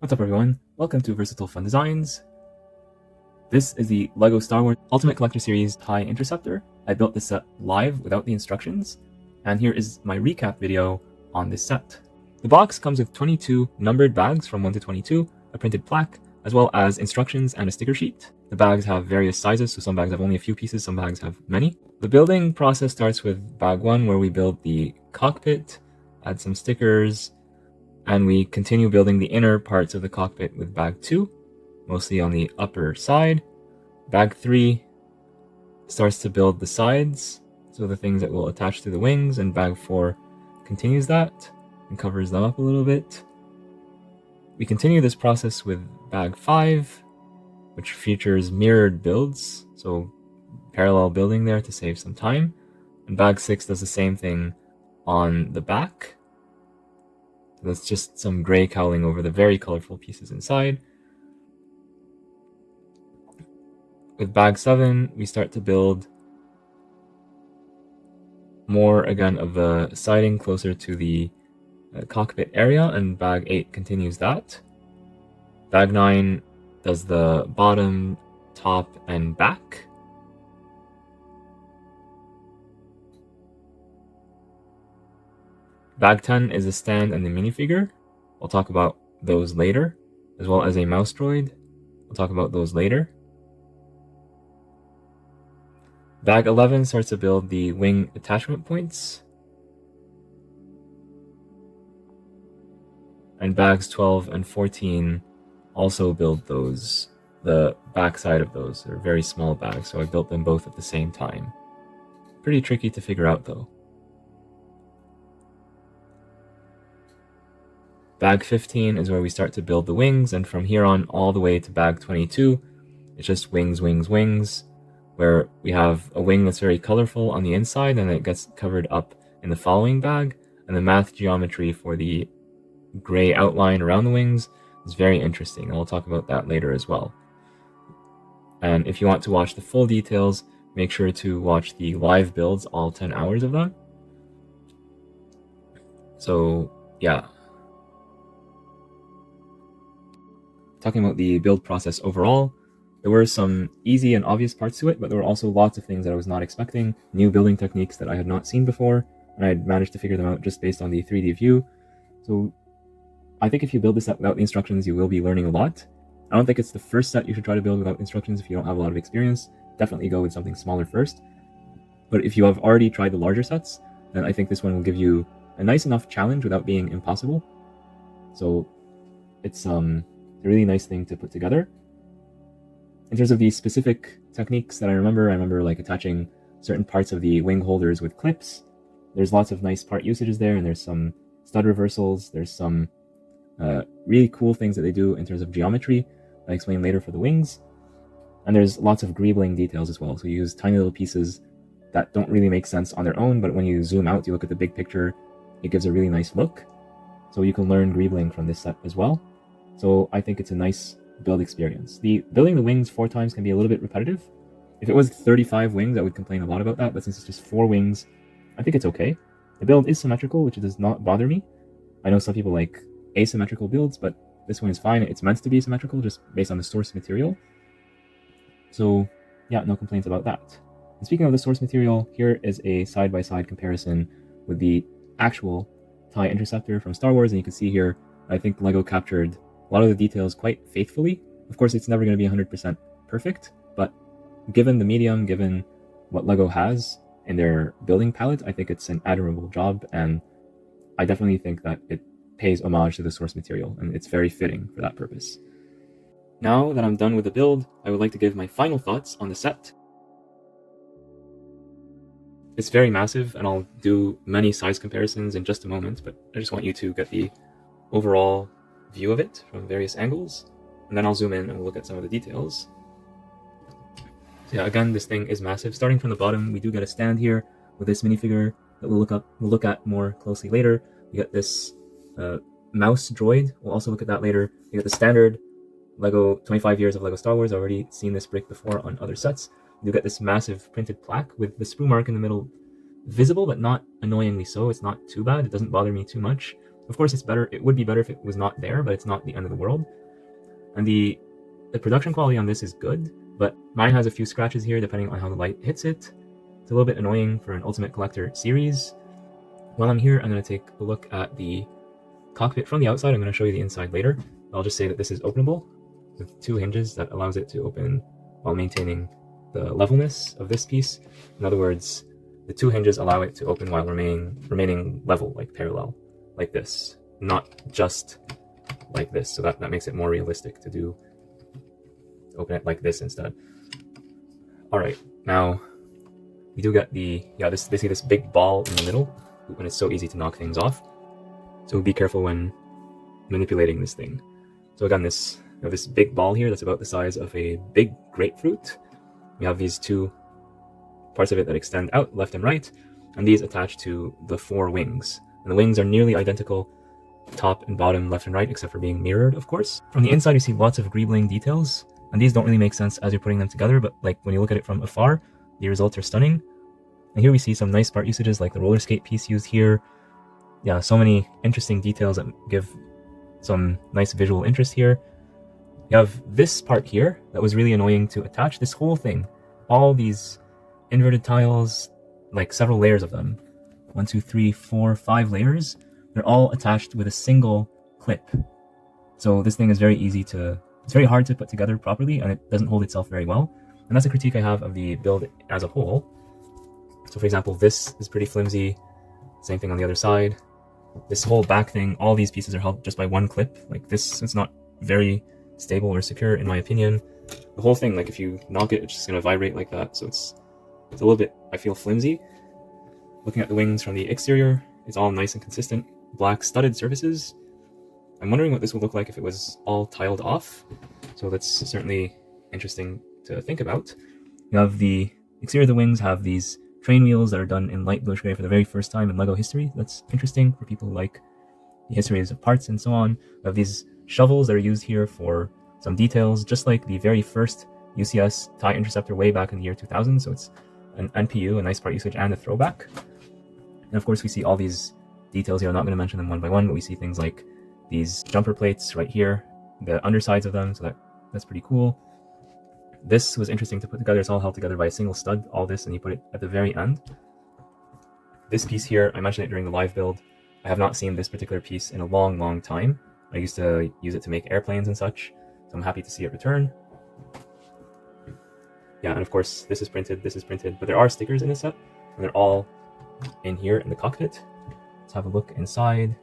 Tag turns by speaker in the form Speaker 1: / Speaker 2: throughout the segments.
Speaker 1: What's up everyone, welcome to Versatile Fun Designs. This is the LEGO Star Wars Ultimate Collector Series TIE Interceptor. I built this set live without the instructions, and here is my recap video on this set. The box comes with 22 numbered bags from 1 to 22, a printed plaque, as well as instructions and a sticker sheet. The bags have various sizes, so some bags have only a few pieces, some bags have many. The building process starts with bag 1, where we build the cockpit, add some stickers, and we continue building the inner parts of the cockpit with bag 2, mostly on the upper side. Bag 3 starts to build the sides, so the things that will attach to the wings, and bag 4 continues that and covers them up a little bit. We continue this process with bag 5, which features mirrored builds, so parallel building there to save some time. And bag 6 does the same thing on the back. That's just some gray cowling over the very colorful pieces inside. With bag 7, we start to build more, again, of the siding closer to the cockpit area, and bag 8 continues that. Bag 9 does the bottom, top, and back. Bag 10 is the stand and the minifigure. I'll talk about those later, as well as a mouse droid. We'll talk about those later. Bag 11 starts to build the wing attachment points. And bags 12 and 14 also build those, the back side of those. They're very small bags, so I built them both at the same time. Pretty tricky to figure out though. Bag 15 is where we start to build the wings, and from here on all the way to bag 22, it's just wings, wings, wings, where we have a wing that's very colorful on the inside, and it gets covered up in the following bag, and the math geometry for the gray outline around the wings is very interesting, and we'll talk about that later as well. And if you want to watch the full details, make sure to watch the live builds, all 10 hours of them. So yeah. Talking about the build process overall, there were some easy and obvious parts to it, but there were also lots of things that I was not expecting, new building techniques that I had not seen before, and I had managed to figure them out just based on the 3D view. So I think if you build this set without the instructions, you will be learning a lot. I don't think it's the first set you should try to build without instructions if you don't have a lot of experience. Definitely go with something smaller first. But if you have already tried the larger sets, then I think this one will give you a nice enough challenge without being impossible. So it's a really nice thing to put together. In terms of the specific techniques that I remember like attaching certain parts of the wing holders with clips. There's lots of nice part usages there, and there's some stud reversals. There's some really cool things that they do in terms of geometry I explain later for the wings. And there's lots of greebling details as well. So you use tiny little pieces that don't really make sense on their own, but when you zoom out, you look at the big picture, it gives a really nice look. So you can learn greebling from this set as well. So I think it's a nice build experience. Building the wings 4 times can be a little bit repetitive. If it was 35 wings, I would complain a lot about that, but since it's just 4 wings, I think it's okay. The build is symmetrical, which does not bother me. I know some people like asymmetrical builds, but this one is fine. It's meant to be symmetrical just based on the source material. So yeah, no complaints about that. And speaking of the source material, here is a side-by-side comparison with the actual TIE Interceptor from Star Wars, and you can see here, I think LEGO captured a lot of the details quite faithfully. Of course, it's never going to be 100% perfect, but given the medium, given what LEGO has in their building palette, I think it's an admirable job, and I definitely think that it pays homage to the source material, and it's very fitting for that purpose. Now that I'm done with the build, I would like to give my final thoughts on the set. It's very massive, and I'll do many size comparisons in just a moment, but I just want you to get the overall view of it from various angles, and then I'll zoom in and we'll look at some of the details. So yeah, again, this thing is massive. Starting from the bottom, we do get a stand here with this minifigure that we'll look at more closely later. We get this mouse droid. We'll also look at that later. We get the standard LEGO 25 years of LEGO Star Wars. I've already seen this brick before on other sets. You get this massive printed plaque with the sprue mark in the middle visible, but not annoyingly so. It's not too bad. It doesn't bother me too much. Of course, it would be better if it was not there, but it's not the end of the world. And the production quality on this is good, but mine has a few scratches here depending on how the light hits it. It's a little bit annoying for an Ultimate Collector series. While I'm here, I'm going to take a look at the cockpit from the outside. I'm going to show you the inside later. I'll just say that this is openable with 2 hinges that allows it to open while maintaining the levelness of this piece. In other words, the 2 hinges allow it to open while remaining level, like parallel, like this, not just like this. So that makes it more realistic to open it like this instead. All right, now we do get basically this big ball in the middle when it's so easy to knock things off. So be careful when manipulating this thing. So again, this big ball here that's about the size of a big grapefruit. We have these 2 parts of it that extend out left and right, and these attach to the 4 wings. And the wings are nearly identical, top and bottom, left and right, except for being mirrored, of course. From the inside, you see lots of greebling details, and these don't really make sense as you're putting them together, but like when you look at it from afar, the results are stunning. And here we see some nice part usages, like the roller skate piece used here. Yeah, so many interesting details that give some nice visual interest here. You have this part here that was really annoying to attach. This whole thing, all these inverted tiles, like several layers of them. 1, 2, 3, 4, 5 layers. They're all attached with a single clip. So this thing is it's very hard to put together properly, and it doesn't hold itself very well. And that's a critique I have of the build as a whole. So for example, this is pretty flimsy. Same thing on the other side. This whole back thing, all these pieces are held just by 1 clip. Like this, it's not very stable or secure in my opinion. The whole thing, like if you knock it, it's just going to vibrate like that. So it's a little bit, I feel, flimsy. Looking at the wings from the exterior, it's all nice and consistent. Black studded surfaces. I'm wondering what this would look like if it was all tiled off. So that's certainly interesting to think about. You have the exterior of the wings have these train wheels that are done in light bluish gray for the very first time in LEGO history. That's interesting for people who like the histories of parts and so on. We have these shovels that are used here for some details, just like the very first UCS TIE Interceptor way back in the year 2000. So it's an NPU, a nice part usage, and a throwback. And of course, we see all these details here. I'm not going to mention them one by one, but we see things like these jumper plates right here, the undersides of them. So that's pretty cool. This was interesting to put together. It's all held together by a single stud, all this, and you put it at the very end. This piece here, I mentioned it during the live build. I have not seen this particular piece in a long, long time. I used to use it to make airplanes and such, so I'm happy to see it return. Yeah, and of course, this is printed, but there are stickers in this set, and they're all in here in the cockpit. Let's have a look inside.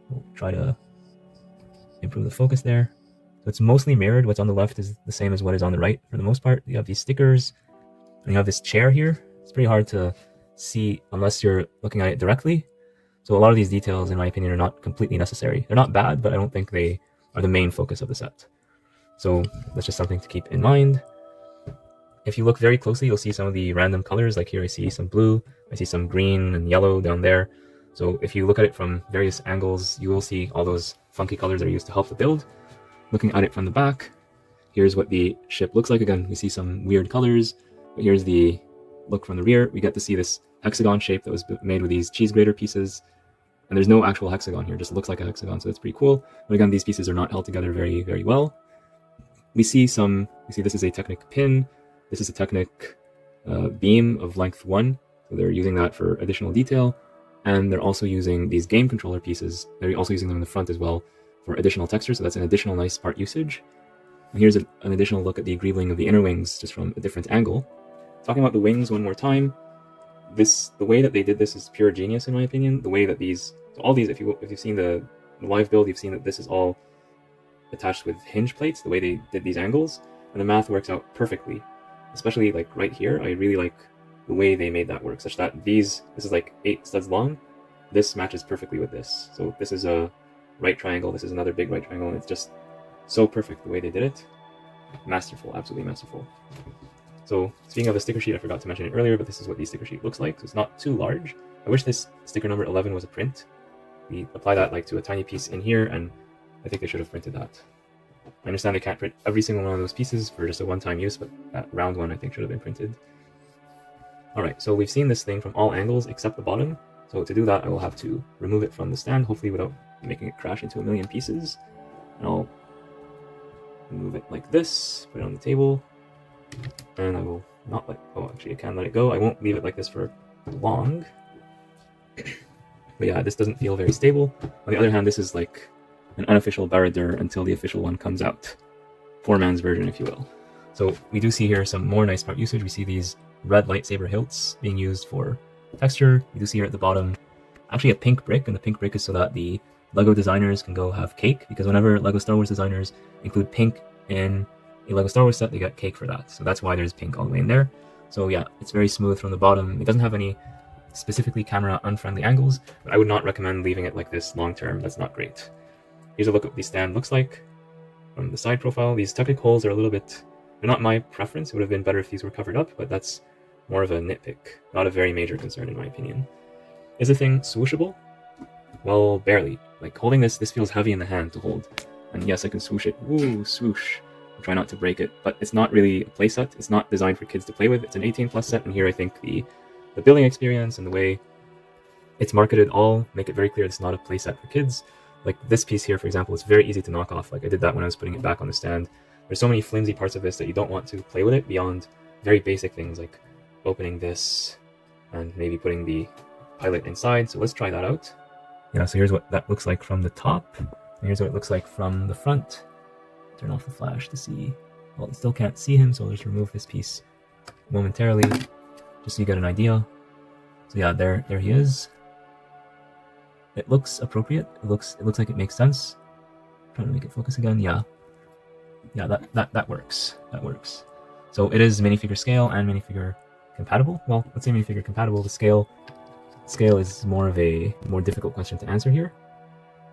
Speaker 1: We'll try to improve the focus there. So it's mostly mirrored. What's on the left is the same as what is on the right for the most part. You have these stickers, and you have this chair here. It's pretty hard to see unless you're looking at it directly. So a lot of these details, in my opinion, are not completely necessary. They're not bad, but I don't think they are the main focus of the set. So that's just something to keep in mind. If you look very closely, you'll see some of the random colors. Like here I see some blue, I see some green and yellow down there. So if you look at it from various angles, you will see all those funky colors that are used to help the build. Looking at it from the back, here's what the ship looks like. Again, we see some weird colors, but here's the look from the rear. We get to see this hexagon shape that was made with these cheese grater pieces. And there's no actual hexagon here, it just looks like a hexagon, so it's pretty cool. But again, these pieces are not held together very, very well. We see this is a Technic pin. This is a Technic beam of length 1. So they're using that for additional detail. And they're also using these game controller pieces. They're also using them in the front as well for additional texture. So that's an additional nice part usage. And here's an additional look at the greebling of the inner wings just from a different angle. Talking about the wings one more time. The way that they did this is pure genius in my opinion. The way that all these, if you've seen the live build, you've seen that this is all attached with hinge plates, the way they did these angles, and the math works out perfectly. Especially like right here, I really like the way they made that work, such that this is like 8 studs long. This matches perfectly with this. So this is a right triangle, this is another big right triangle, and it's just so perfect the way they did it. Masterful, absolutely masterful. So speaking of the sticker sheet, I forgot to mention it earlier, but this is what the sticker sheet looks like. So it's not too large. I wish this sticker number 11 was a print. We apply that like to a tiny piece in here, and I think they should have printed that. I understand they can't print every single one of those pieces for just a one-time use, but that round one I think should have been printed. Alright, so we've seen this thing from all angles except the bottom. So to do that, I will have to remove it from the stand, hopefully without making it crash into a million pieces. And I'll move it like this, put it on the table, and I will not let, oh actually I can let it go. I won't leave it like this for long. But yeah, this doesn't feel very stable. On the other hand, this is like an unofficial Barad-dûr until the official one comes out. Poor man's version, if you will. So we do see here some more nice part usage. We see these red lightsaber hilts being used for texture. You do see here at the bottom actually a pink brick, and the pink brick is so that the LEGO designers can go have cake, because whenever LEGO Star Wars designers include pink in a LEGO Star Wars set, they get cake for that. So that's why there's pink all the way in there. So yeah, it's very smooth from the bottom. It doesn't have any specifically camera unfriendly angles, but I would not recommend leaving it like this long term. That's not great. Here's a look at what the stand looks like from the side profile. These technic holes are a little bit, they're not my preference. It would have been better if these were covered up, but that's more of a nitpick, not a very major concern in my opinion. Is the thing swooshable? Well, barely. Like holding this feels heavy in the hand to hold. And yes, I can swoosh it. Woo, swoosh. I'll try not to break it, but it's not really a playset. It's not designed for kids to play with. It's an 18+ set, and here I think the building experience and the way it's marketed all make it very clear it's not a playset for kids. Like this piece here, for example, is very easy to knock off. Like I did that when I was putting it back on the stand. There's so many flimsy parts of this that you don't want to play with it beyond very basic things like opening this and maybe putting the pilot inside. So let's try that out. Yeah, so here's what that looks like from the top. And here's what it looks like from the front. Turn off the flash to see. Well, you still can't see him, so I'll just remove this piece momentarily, just so you get an idea. So yeah, there he is. It looks appropriate. It looks like it makes sense. I'm trying to make it focus again. Yeah, that works. That works. So it is minifigure scale and minifigure compatible. Well, let's say minifigure compatible. The scale is more of a more difficult question to answer here.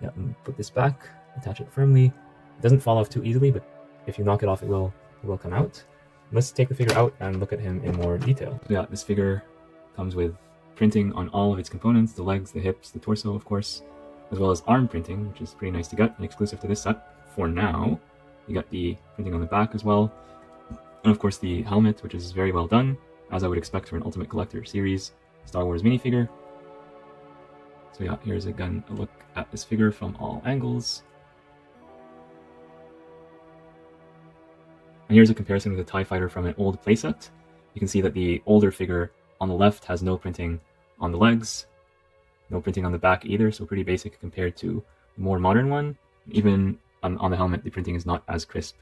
Speaker 1: Yeah, put this back, attach it firmly. It doesn't fall off too easily, but if you knock it off, it will come out. Let's take the figure out and look at him in more detail. Yeah, this figure comes with printing on all of its components, the legs, the hips, the torso, of course, as well as arm printing, which is pretty nice to get and exclusive to this set for now. You got the printing on the back as well. And of course the helmet, which is very well done, as I would expect for an Ultimate Collector series Star Wars minifigure. So yeah, here's again a look at this figure from all angles. And here's a comparison with a TIE Fighter from an old playset. You can see that the older figure on the left has no printing on the legs, no printing on the back either, so pretty basic compared to the more modern one. Even on the helmet, the printing is not as crisp.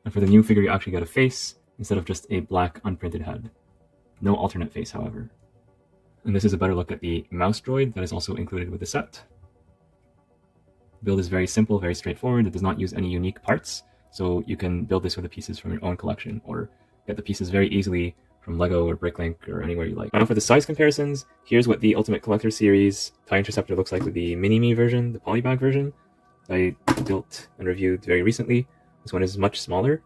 Speaker 1: And for the new figure, you actually get a face instead of just a black unprinted head. No alternate face, however. And this is a better look at the mouse droid that is also included with the set. The build is very simple, very straightforward. It does not use any unique parts, so you can build this with the pieces from your own collection or get the pieces very easily from LEGO or Bricklink or anywhere you like. Now for the size comparisons, here's what the Ultimate Collector Series TIE Interceptor looks like with the mini-me version, the polybag version. I built and reviewed very recently. This one is much smaller,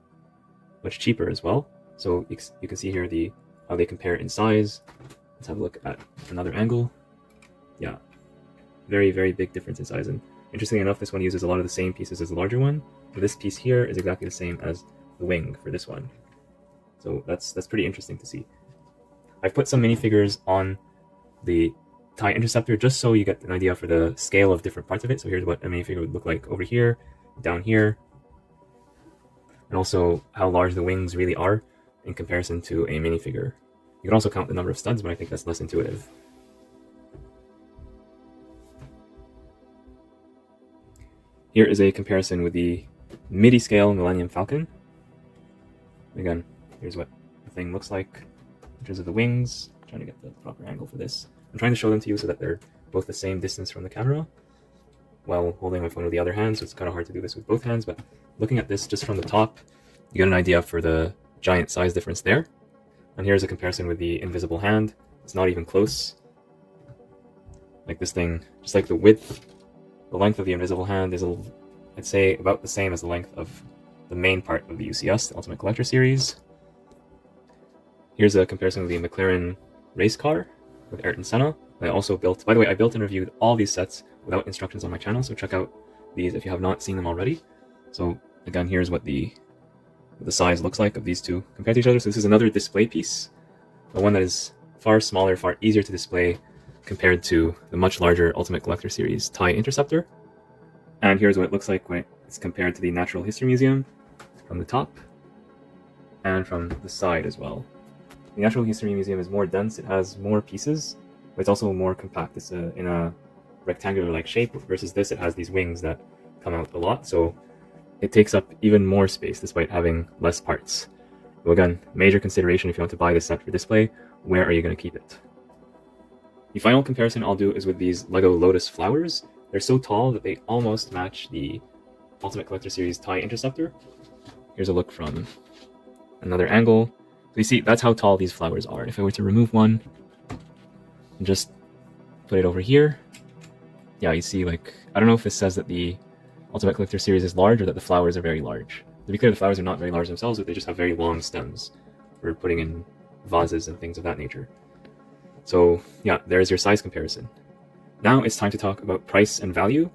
Speaker 1: much cheaper as well. So you can see here how they compare in size. Let's have a look at another angle. Yeah, very, very big difference in size. And interestingly enough, this one uses a lot of the same pieces as the larger one. But this piece here is exactly the same as the wing for this one. So that's pretty interesting to see. I've put some minifigures on the TIE Interceptor just so you get an idea for the scale of different parts of it. So here's what a minifigure would look like over here, down here, and also how large the wings really are in comparison to a minifigure. You can also count the number of studs, but I think that's less intuitive. Here is a comparison with the midi-scale Millennium Falcon. Again, here's what the thing looks like in terms of the wings. I'm trying to get the proper angle for this. I'm trying to show them to you so that they're both the same distance from the camera while holding my phone with the other hand, so it's kind of hard to do this with both hands, but looking at this just from the top, you get an idea for the giant size difference there. And here's a comparison with the invisible hand. It's not even close. Like this thing, just like the width, the length of the invisible hand is, I'd say, about the same as the length of the main part of the UCS, the Ultimate Collector Series. Here's a comparison with the McLaren race car with Ayrton Senna. I also built, by the way, I built and reviewed all these sets without instructions on my channel, so check out these if you have not seen them already. So again, here's what the size looks like of these two compared to each other. So this is another display piece, the one that is far smaller, far easier to display compared to the much larger Ultimate Collector Series TIE Interceptor. And here's what it looks like when it's compared to the Natural History Museum from the top and from the side as well. The Natural History Museum is more dense, it has more pieces, but it's also more compact. It's in a rectangular-like shape, versus this, it has these wings that come out a lot, so it takes up even more space despite having less parts. So again, major consideration if you want to buy this set for display, where are you going to keep it? The final comparison I'll do is with these LEGO Lotus Flowers. They're so tall that they almost match the Ultimate Collector Series TIE Interceptor. Here's a look from another angle. So you see, that's how tall these flowers are. If I were to remove one and just put it over here, yeah, you see, like, I don't know if this says that the Ultimate Collector Series is large or that the flowers are very large. To be clear, the flowers are not very large themselves, but they just have very long stems for putting in vases and things of that nature. So yeah, there's your size comparison. Now it's time to talk about price and value.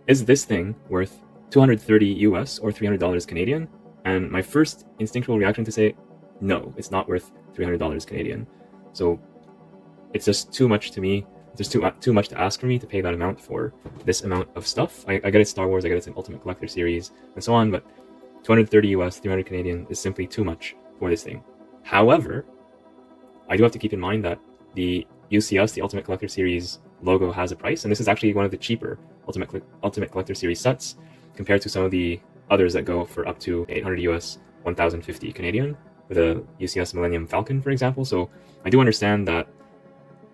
Speaker 1: Is this thing worth $230 US or $300 Canadian? And my first instinctual reaction to say, no, it's not worth $300 Canadian. So it's just too much to me. There's too much to ask for me to pay that amount for this amount of stuff. I get it's Star Wars, I get it's an Ultimate Collector Series, and so on, but 230 US, 300 Canadian is simply too much for this thing. However, I do have to keep in mind that the UCS, the Ultimate Collector Series logo, has a price, and this is actually one of the cheaper Ultimate Collector Series sets compared to some of the others that go for up to 800 US, 1050 Canadian, with a UCS Millennium Falcon, for example. So I do understand that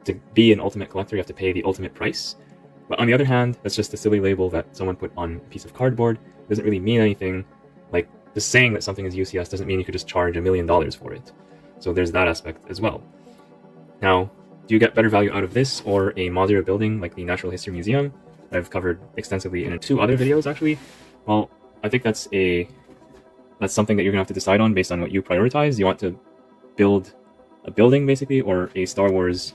Speaker 1: to be an Ultimate Collector, you have to pay the ultimate price. But on the other hand, that's just a silly label that someone put on a piece of cardboard. It doesn't really mean anything. Like, just saying that something is UCS doesn't mean you could just charge $1 million for it. So there's that aspect as well. Now, do you get better value out of this or a modular building like the Natural History Museum that I've covered extensively in 2 other videos, actually? Well, I think that's something that you're gonna have to decide on based on what you prioritize. You want to build a building, basically, or a Star Wars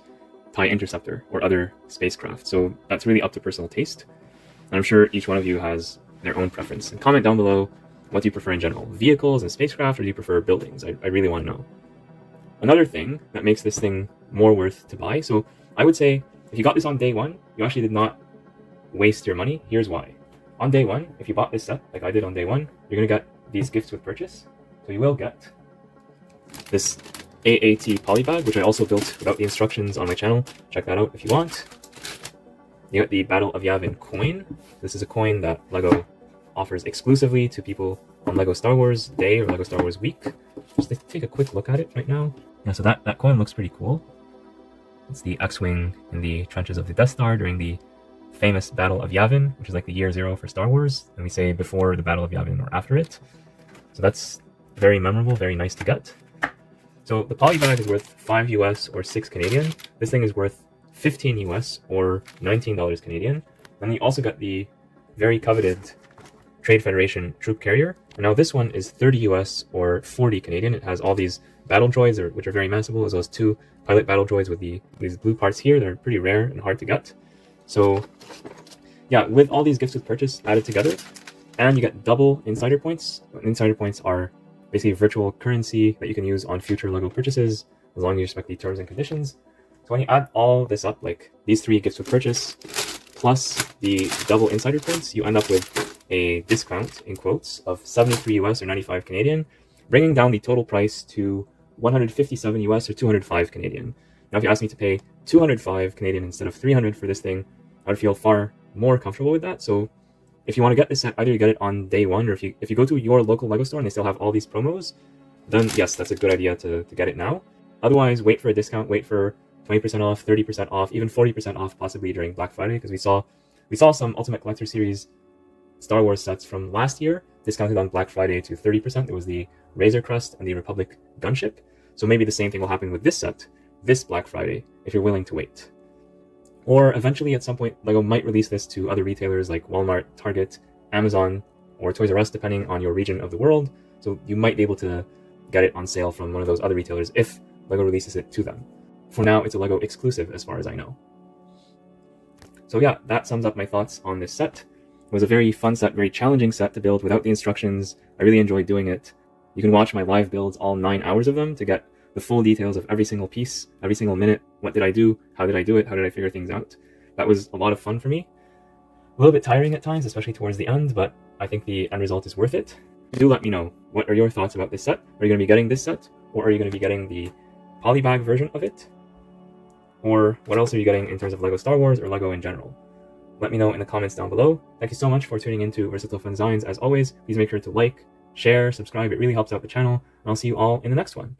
Speaker 1: TIE Interceptor or other spacecraft. So that's really up to personal taste. And I'm sure each one of you has their own preference. And comment down below, what do you prefer in general? Vehicles and spacecraft, or do you prefer buildings? I really want to know. Another thing that makes this thing more worth to buy, so I would say if you got this on day one, you actually did not waste your money. Here's why. On day one, if you bought this set, like I did on day one, you're going to get these gifts with purchase. So you will get this AAT polybag, which I also built without the instructions on my channel. Check that out if you want. You get the Battle of Yavin coin. This is a coin that LEGO offers exclusively to people on LEGO Star Wars Day or LEGO Star Wars Week. Just take a quick look at it right now. Yeah, so that coin looks pretty cool. It's the X-Wing in the trenches of the Death Star during the famous Battle of Yavin, which is like the year 0 for Star Wars, and we say before the Battle of Yavin or after it. So that's very memorable, very nice to get. So the polybag is worth 5 US or 6 Canadian. This thing is worth 15 US or $19 Canadian. Then you also got the very coveted Trade Federation troop carrier. And now this one is 30 US or 40 Canadian. It has all these battle droids, which are very massive, as well as 2 pilot battle droids with these blue parts here. They're pretty rare and hard to get. So yeah, with all these gifts with purchase added together, and you get double insider points. Insider points are basically virtual currency that you can use on future LEGO purchases, as long as you respect the terms and conditions. So when you add all this up, like these 3 gifts with purchase, plus the double insider points, you end up with a discount, in quotes, of 73 US or 95 Canadian, bringing down the total price to 157 US or 205 Canadian. Now, if you ask me to pay 205 Canadian instead of 300 for this thing, I would feel far more comfortable with that. So if you want to get this set, either you get it on day one, or if you go to your local LEGO store and they still have all these promos, then yes, that's a good idea to get it now. Otherwise, wait for a discount, wait for 20% off, 30% off, even 40% off possibly during Black Friday, because we saw some Ultimate Collector Series Star Wars sets from last year discounted on Black Friday to 30%. It was the Razor Crest and the Republic gunship. So maybe the same thing will happen with this set this Black Friday if you're willing to wait. Or eventually at some point, LEGO might release this to other retailers like Walmart, Target, Amazon, or Toys R Us, depending on your region of the world. So you might be able to get it on sale from one of those other retailers if LEGO releases it to them. For now, it's a LEGO exclusive as far as I know. So yeah, that sums up my thoughts on this set. It was a very fun set, very challenging set to build without the instructions. I really enjoyed doing it. You can watch my live builds, all 9 hours of them, to get the full details of every single piece, every single minute. What did I do? How did I do it? How did I figure things out? That was a lot of fun for me. A little bit tiring at times, especially towards the end, but I think the end result is worth it. Do let me know, what are your thoughts about this set? Are you going to be getting this set? Or are you going to be getting the polybag version of it? Or what else are you getting in terms of LEGO Star Wars or LEGO in general? Let me know in the comments down below. Thank you so much for tuning into Versatile Fun Designs. As always, please make sure to like, share, subscribe. It really helps out the channel. And I'll see you all in the next one.